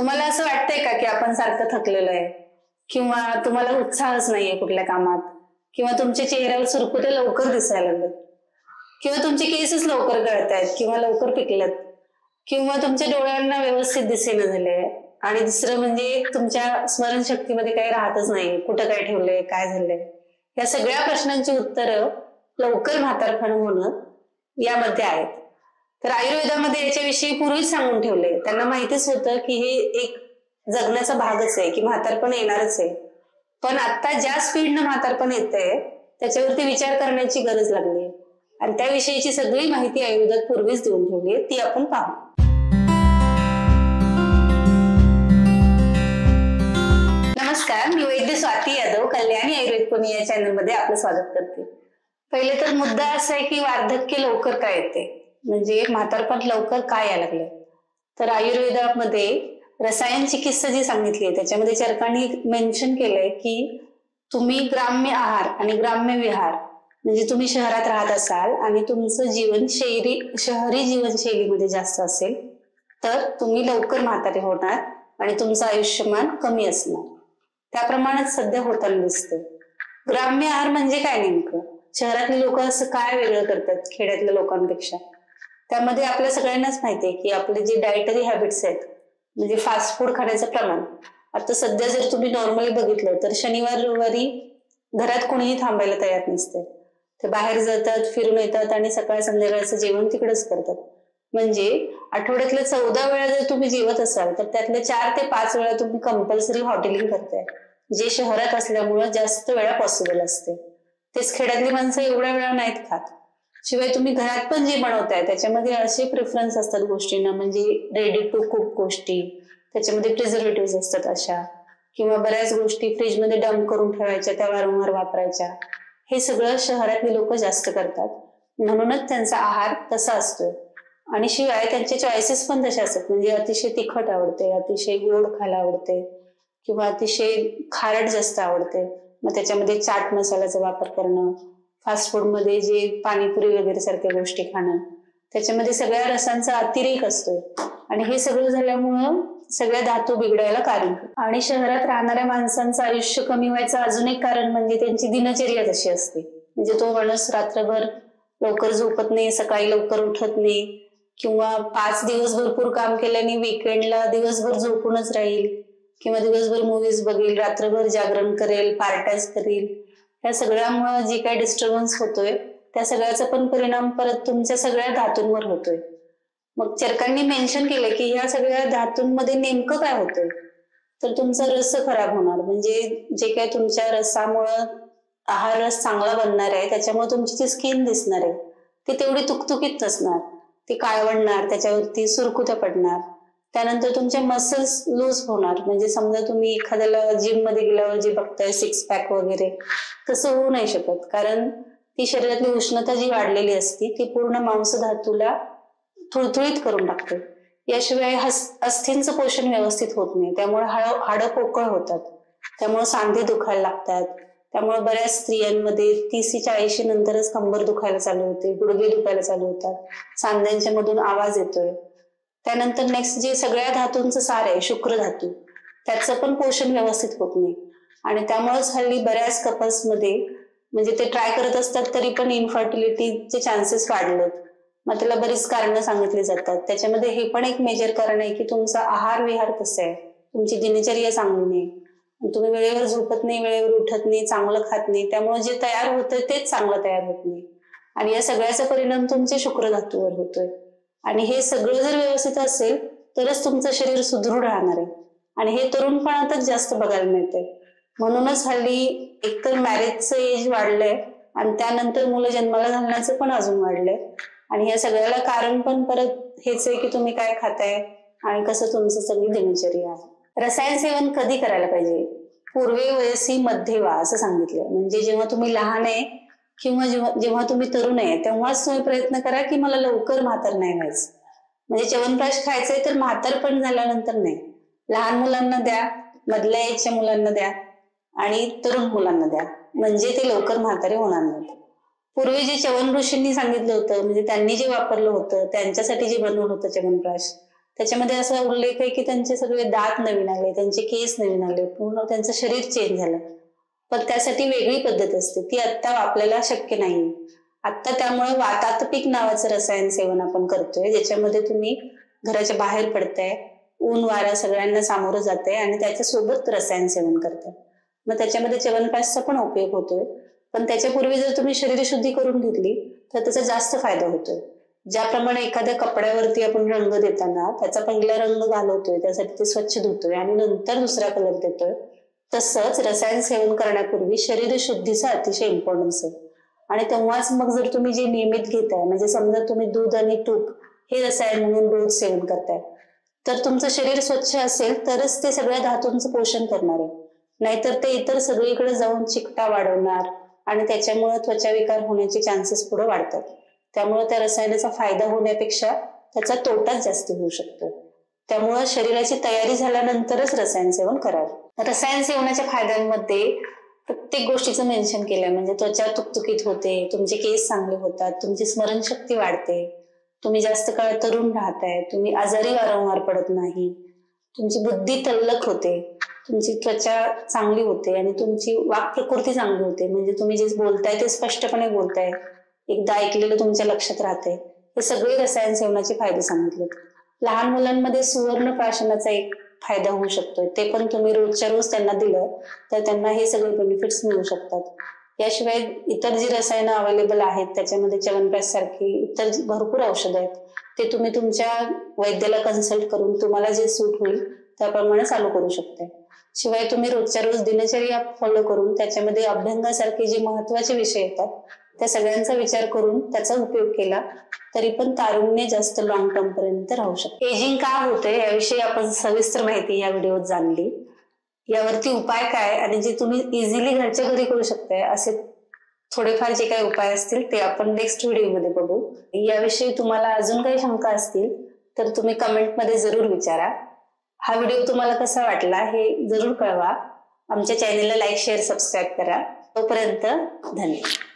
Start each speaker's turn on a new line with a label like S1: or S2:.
S1: तुम्हाला असं वाटतंय का की आपण सारखं थकलेलो आहे, किंवा तुम्हाला उत्साहच नाहीये कुठल्या कामात, किंवा तुमच्या चेहऱ्यावर सुरकुत्या लवकर दिसायला लागतात, किंवा तुमचे केसच लवकर गळतायत किंवा लवकर पिकलेत, किंवा तुमच्या डोळ्यांना व्यवस्थित दिसेना झाले, आणि दुसरं म्हणजे तुमच्या स्मरणशक्तीमध्ये काही राहतच नाही, कुठं काय ठेवलंय, काय झालंय, या सगळ्या प्रश्नांची उत्तरं लवकर म्हातारपण होणं यामध्ये आहेत. तर आयुर्वेदामध्ये याच्याविषयी पूर्वीच सांगून ठेवले. त्यांना माहितीच होतं की हे एक जगण्याचा भागच आहे, की म्हातारपण येणारच आहे. पण आता ज्या स्पीडनं म्हातारपण येतंय त्याच्यावरती विचार करण्याची गरज लागली, आणि त्याविषयीची सगळी माहिती आयुर्वेदात पूर्वीच देऊन ठेवली, ती आपण पाहू. नमस्कार, मी वैद्य स्वाती यादव कल्याणी आयुर्वेद पुणे या चॅनलमध्ये आपलं स्वागत करते. पहिले तर मुद्दा असा आहे की वार्धक्य लवकर काय येते, म्हणजे म्हातारपण लवकर काय यायला लागले. तर आयुर्वेदामध्ये रसायन चिकित्सा जी सांगितली आहे त्याच्यामध्ये चरकांनी मेन्शन केलंय की तुम्ही ग्राम्य आहार आणि ग्राम्य विहार, म्हणजे तुम्ही शहरात राहत असाल आणि तुमचं शहरी जीवनशैलीमध्ये जास्त असेल तर तुम्ही लवकर म्हातारे होणार आणि तुमचं आयुष्यमान कमी असणार. त्याप्रमाणेच सध्या होताना दिसतं. ग्राम्य आहार म्हणजे काय नेमकं? शहरातले लोक असं काय वेगळं करतात खेड्यातल्या लोकांपेक्षा? त्यामध्ये आपल्या सगळ्यांनाच माहितीये की आपले जे डायटरी हॅबिट्स आहेत, म्हणजे फास्ट फूड खाण्याचं प्रमाण, आता सध्या जर तुम्ही नॉर्मली बघितलं तर शनिवार रविवारी घरात कोणीही थांबायला तयार नसते. ते बाहेर जातात, फिरून येतात आणि सकाळ संध्याकाळचं जेवण तिकडेच करतात. म्हणजे आठवड्यातल्या 14 वेळा जर तुम्ही जेवत असाल तर त्यातल्या 4 ते 5 वेळा तुम्ही कंपल्सरी हॉटेलिंग करताय, जे शहरात असल्यामुळं जास्त वेळा पॉसिबल असते. तेच खेड्यातली माणसं एवढ्या वेळा नाहीत खात. शिवाय तुम्ही घरात पण जे बनवताय त्याच्यामध्ये असे प्रेफरन्स असतात गोष्टींना, म्हणजे रेडी टू कुक गोष्टी, त्याच्यामध्ये प्रिझर्वेटिव्ह असतात अशा, किंवा बऱ्याच गोष्टी फ्रीजमध्ये डंप करून ठेवायच्या, त्या वारंवार वापरायच्या. हे सगळं शहरातली लोक जास्त करतात, म्हणूनच त्यांचा आहार तसा असतोय. आणि शिवाय त्यांचे चॉईसेस पण तसे असतात, म्हणजे अतिशय तिखट आवडते, अतिशय गोड खायला आवडते, किंवा अतिशय खारट जास्त आवडते. मग त्याच्यामध्ये चाट मसाल्याचा वापर करणं, फास्ट फूड मध्ये जे पाणीपुरी वगैरे सारख्या गोष्टी खाणं, त्याच्यामध्ये सगळ्या रसांचा अतिरेक असतोय. आणि हे सगळं झाल्यामुळं सगळ्या धातू बिघडायला कारण. आणि शहरात राहणाऱ्या माणसांचं आयुष्य कमी व्हायचं अजून एक कारण म्हणजे त्यांची दिनचर्या तशी असते. म्हणजे तो माणूस रात्रभर लवकर झोपत नाही, सकाळी लवकर उठत नाही, किंवा 5 दिवस भरपूर काम केल्याने वीकेंडला दिवसभर झोपूनच राहील, किंवा दिवसभर मूवीज बघेल, रात्रभर जागरण करेल, पार्ट्याज करेल. या सगळ्यामुळे जे काही डिस्टर्बन्स होतोय त्या सगळ्याचा पण परिणाम परत तुमच्या सगळ्या धातूंवर होतोय. मग चरकांनी मेन्शन केलं की ह्या सगळ्या धातूंमध्ये नेमकं काय होतंय, तर तुमचा रस खराब होणार. म्हणजे जे काही तुमच्या रसामुळं आहार रस चांगला बनणार आहे त्याच्यामुळे तुमची जी स्किन दिसणार आहे ती तेवढी तुकतुकीत नसणार, ती काळवडणार, त्याच्यावरती सुरकुत्या पडणार. त्यानंतर तुमचे मसल्स लूज होणार. म्हणजे समजा तुम्ही एखाद्याला जिम मध्ये गेल्यावर जे बघताय 6 पॅक वगैरे, तसं होऊ नाही शकत, कारण ती शरीरातली उष्णता जी वाढलेली असती ती पूर्ण मांसधातूला थुळथुळीत करून टाकते. याशिवाय अस्थींचं पोषण व्यवस्थित होत नाही, त्यामुळे हाडं पोकळ होतात, त्यामुळे सांधे दुखायला लागतात. त्यामुळे बऱ्याच स्त्रियांमध्ये 30-40 नंतरच कंबर दुखायला चालू होते, गुडघे दुखायला चालू होतात, सांध्यांच्या मधून आवाज येतोय. त्यानंतर नेक्स्ट जे सगळ्या धातूंचं सार आहे शुक्र धातू, त्याचं पण पोषण व्यवस्थित होत नाही. आणि त्यामुळेच हल्ली बऱ्याच कपल्समध्ये म्हणजे ते ट्राय करत असतात तरी पण इन्फर्टिलिटीचे चान्सेस वाढलेत. मग त्याला बरीच कारणं सांगितली जातात. त्याच्यामध्ये हे पण एक मेजर कारण आहे की तुमचा आहार विहार कसा आहे, तुमची दिनचर्या चांगली नाही, तुम्ही वेळेवर झोपत नाही, वेळेवर उठत नाही, चांगलं खात नाही, त्यामुळे जे तयार होतंय तेच चांगलं तयार होत नाही. आणि या सगळ्याचा परिणाम तुमच्या शुक्र धातूवर होतोय. आणि हे सगळं जर व्यवस्थित असेल तरच तुमचं शरीर सुदृढ राहणार आहे. आणि हे तरुणपणातच जास्त बघायला मिळतंय. म्हणूनच हल्ली एकतर मॅरेजचं एज वाढलंय आणि त्यानंतर मुलं जन्माला घालण्याचं पण अजून वाढलंय. आणि या सगळ्याला कारण पण परत हेच आहे की तुम्ही काय खाताय आणि कसं तुमचं सगळी दिनचर्या आहे. रसायन सेवन कधी करायला पाहिजे? पूर्वे वयसी मध्ये वा असं सांगितलंय. म्हणजे जेव्हा तुम्ही लहान आहे किंवा जेव्हा तुम्ही तरुण आहे तेव्हाच तुम्ही प्रयत्न करा की मला लवकर म्हातार नाही व्हायचं. म्हणजे च्यवनप्राश खायचंय तर म्हातारपण झाल्यानंतर नाही. लहान मुलांना द्या, मधल्या एजच्या मुलांना द्या आणि तरुण मुलांना द्या, म्हणजे ते लवकर म्हातारे होणार नाहीत. पूर्वी जे च्यवन ऋषींनी सांगितलं होतं, म्हणजे त्यांनी जे वापरलं होतं, त्यांच्यासाठी जे बनवलं होतं च्यवनप्राश, त्याच्यामध्ये असा उल्लेख आहे की त्यांचे सगळे दात नवीन आले, त्यांचे केस नवीन आले, पूर्ण त्यांचं शरीर चेंज झालं. पण त्यासाठी वेगळी पद्धत असते, ती आत्ता आपल्याला शक्य नाही. आत्ता त्यामुळे वातात्पिक नावाचं रसायन सेवन आपण करतोय, ज्याच्यामध्ये तुम्ही घराच्या बाहेर पडताय, ऊन वारा सगळ्यांना सामोरं जाते आणि त्याच्यासोबत रसायन सेवन करताय. मग त्याच्यामध्ये च्यवनप्राशचा पण उपयोग होतोय. पण त्याच्यापूर्वी जर तुम्ही शरीर शुद्धी करून घेतली तर त्याचा जास्त फायदा होतोय. ज्याप्रमाणे एखाद्या कपड्यावरती आपण रंग देताना त्याचा पहिला रंग घालवतोय, त्यासाठी ते स्वच्छ धुतोय आणि नंतर दुसरा कलर देतोय, तसंच रसायन सेवन करण्यापूर्वी शरीर शुद्धीचा अतिशय इम्पॉर्टन्स आहे. आणि तेव्हाच मग जर तुम्ही जे नियमित घेताय, म्हणजे समजा तुम्ही दूध आणि तूप हे रसायन म्हणून रोज सेवन करताय, तर तुमचं शरीर स्वच्छ असेल तरच ते सगळ्या धातूंचं पोषण करणार आहे. नाहीतर ते इतर सगळीकडे जाऊन चिकटा वाढवणार आणि त्याच्यामुळे त्वचा विकार होण्याचे चान्सेस पुढे वाढतात. त्यामुळे त्या रसायनाचा फायदा होण्यापेक्षा त्याचा तोटाच जास्त होऊ शकतो. त्यामुळे शरीराची तयारी झाल्यानंतरच रसायन सेवन करावे. रसायन सेवनाच्या फायद्यांमध्ये प्रत्येक गोष्टीचं मेन्शन केलंय, म्हणजे त्वचा तुकतुकीत होते, तुमचे केस चांगले होतात, तुमची स्मरणशक्ती वाढते, तुम्ही जास्त काळ तरुण राहताय, तुम्ही आजारी वारंवार पडत नाही, तुमची बुद्धी तल्लख होते, तुमची त्वचा चांगली होते आणि तुमची वाक प्रकृती चांगली होते, म्हणजे तुम्ही जे बोलताय ते स्पष्टपणे बोलताय, एकदा ऐकलेलं तुमच्या लक्षात राहते. हे सगळे रसायन सेवनाचे फायदे सांगितले. लहान मुलांमध्ये सुवर्ण प्राशनाचा एक फायदा होऊ शकतोय, ते पण तुम्ही रोजच्या रोज त्यांना दिलं तर त्यांना हे सगळे बेनिफिट्स मिळू शकतात. याशिवाय इतर जी रसायनं अवेलेबल आहेत त्याच्यामध्ये च्यवनप्राश सारखी इतर भरपूर औषधं आहेत, ते तुम्ही तुमच्या वैद्याला कन्सल्ट करून तुम्हाला जे सूट होईल त्याप्रमाणे चालू करू शकता. शिवाय तुम्ही रोजच्या रोज दिनचर्या फॉलो करून त्याच्यामध्ये अभ्यंगासारखे जे महत्वाचे विषय येतात त्या सगळ्यांचा विचार करून त्याचा उपयोग केला तरी पण तारुण्य जास्त लॉंग टर्म पर्यंत राहू शकते. एजिंग का होते याविषयी आपण सविस्तर माहिती या व्हिडिओत जाणली. यावरती उपाय काय आणि जे तुम्ही इझिली घरच्या घरी करू शकताय असे थोडेफार जे काही उपाय असतील ते आपण नेक्स्ट व्हिडिओमध्ये बघू. याविषयी तुम्हाला अजून काही शंका असतील तर तुम्ही कमेंटमध्ये जरूर विचारा. हा व्हिडिओ तुम्हाला कसा वाटला हे जरूर कळवा. आमच्या चॅनेलला लाईक, शेअर, सबस्क्राईब करा. तोपर्यंत धन्यवाद.